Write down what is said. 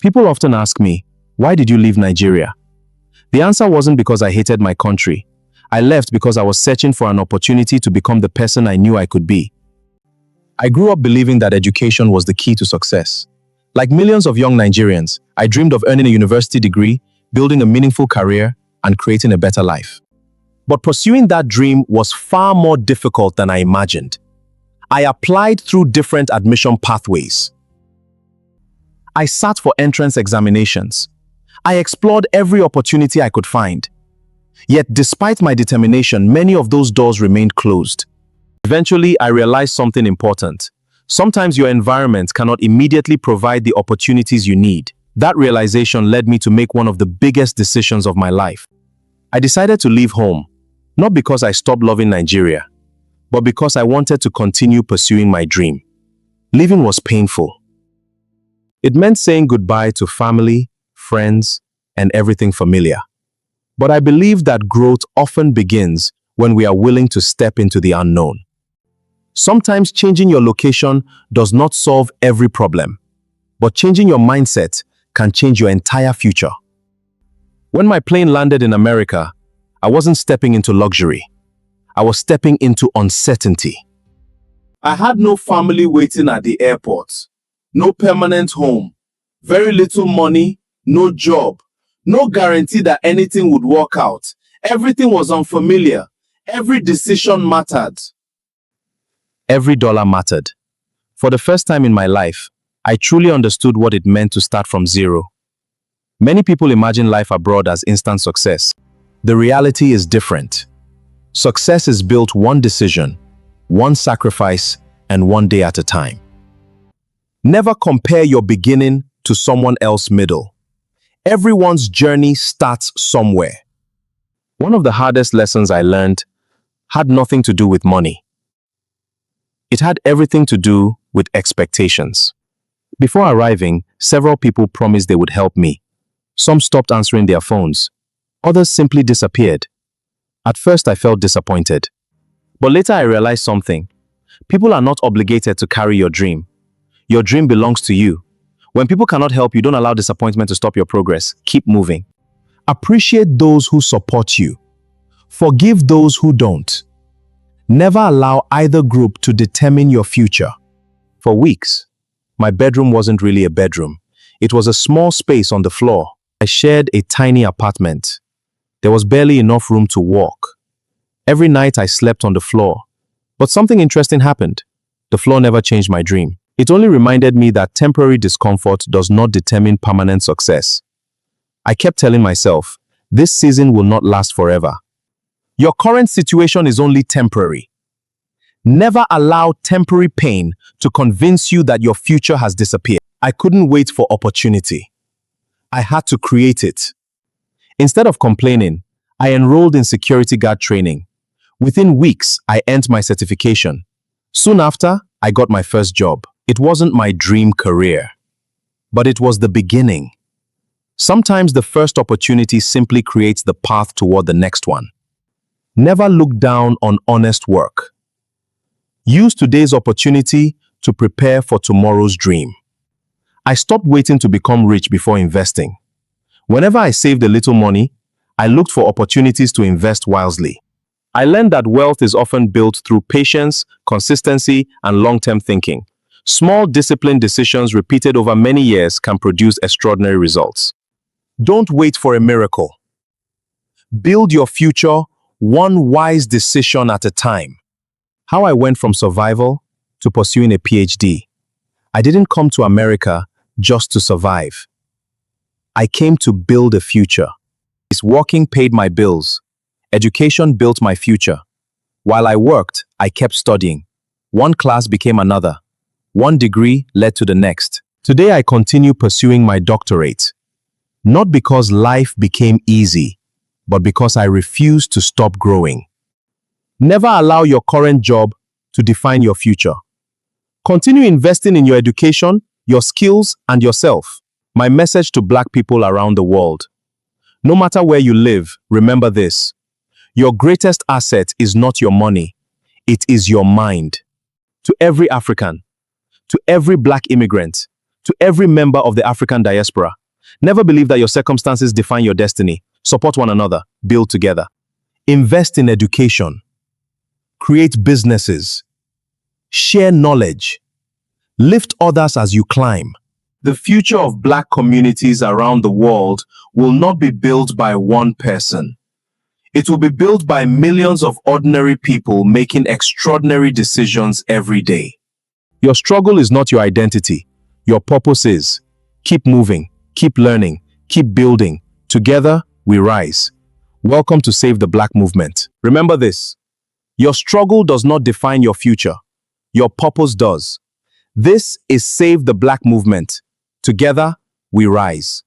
People often ask me, why did you leave Nigeria? The answer wasn't because I hated my country. I left because I was searching for an opportunity to become the person I knew I could be. I grew up believing that education was the key to success. Like millions of young Nigerians, I dreamed of earning a university degree, building a meaningful career, and creating a better life. But pursuing that dream was far more difficult than I imagined. I applied through different admission pathways. I sat for entrance examinations. I explored every opportunity I could find. Yet, despite my determination, many of those doors remained closed. Eventually, I realized something important. Sometimes your environment cannot immediately provide the opportunities you need. That realization led me to make one of the biggest decisions of my life. I decided to leave home, not because I stopped loving Nigeria, but because I wanted to continue pursuing my dream. Leaving was painful. It meant saying goodbye to family, friends, and everything familiar. But I believe that growth often begins when we are willing to step into the unknown. Sometimes changing your location does not solve every problem, but changing your mindset can change your entire future. When my plane landed in America, I wasn't stepping into luxury. I was stepping into uncertainty. I had no family waiting at the airport, no permanent home, very little money, no job, no guarantee that anything would work out. Everything was unfamiliar. Every decision mattered. Every dollar mattered. For the first time in my life, I truly understood what it meant to start from zero. Many people imagine life abroad as instant success. The reality is different. Success is built one decision, one sacrifice, and one day at a time. Never compare your beginning to someone else's middle. Everyone's journey starts somewhere. One of the hardest lessons I learned had nothing to do with money. It had everything to do with expectations. Before arriving, several people promised they would help me. Some stopped answering their phones. Others simply disappeared. At first, I felt disappointed. But later I realized something. People are not obligated to carry your dream. Your dream belongs to you. When people cannot help you, don't allow disappointment to stop your progress. Keep moving. Appreciate those who support you. Forgive those who don't. Never allow either group to determine your future. For weeks, my bedroom wasn't really a bedroom. It was a small space on the floor. I shared a tiny apartment. There was barely enough room to walk. Every night I slept on the floor. But something interesting happened. The floor never changed my dream. It only reminded me that temporary discomfort does not determine permanent success. I kept telling myself, this season will not last forever. Your current situation is only temporary. Never allow temporary pain to convince you that your future has disappeared. I couldn't wait for opportunity. I had to create it. Instead of complaining, I enrolled in security guard training. Within weeks, I earned my certification. Soon after, I got my first job. It wasn't my dream career, but it was the beginning. Sometimes the first opportunity simply creates the path toward the next one. Never look down on honest work. Use today's opportunity to prepare for tomorrow's dream. I stopped waiting to become rich before investing. Whenever I saved a little money, I looked for opportunities to invest wisely. I learned that wealth is often built through patience, consistency, and long-term thinking. Small, disciplined decisions repeated over many years can produce extraordinary results. Don't wait for a miracle. Build your future one wise decision at a time. How I went from survival to pursuing a PhD. I didn't come to America just to survive. I came to build a future. Working paid my bills. Education built my future. While I worked, I kept studying. One class became another. One degree led to the next. Today I continue pursuing my doctorate. Not because life became easy, but because I refuse to stop growing. Never allow your current job to define your future. Continue investing in your education, your skills, and yourself. My message to Black people around the world. No matter where you live, remember this. Your greatest asset is not your money. It is your mind. To every African, to every Black immigrant, To every member of the African diaspora, never believe that your circumstances define your destiny. Support one another, build together. Invest in education. Create businesses. Share knowledge. Lift others as you climb. The future of Black communities around the world will not be built by one person. It will be built by millions of ordinary people making extraordinary decisions every day. Your struggle is not your identity. Your purpose is. Keep moving, keep learning, keep building. Together, we rise. Welcome to Save the Black Movement. Remember this. Your struggle does not define your future. Your purpose does. This is Save the Black Movement. Together, we rise.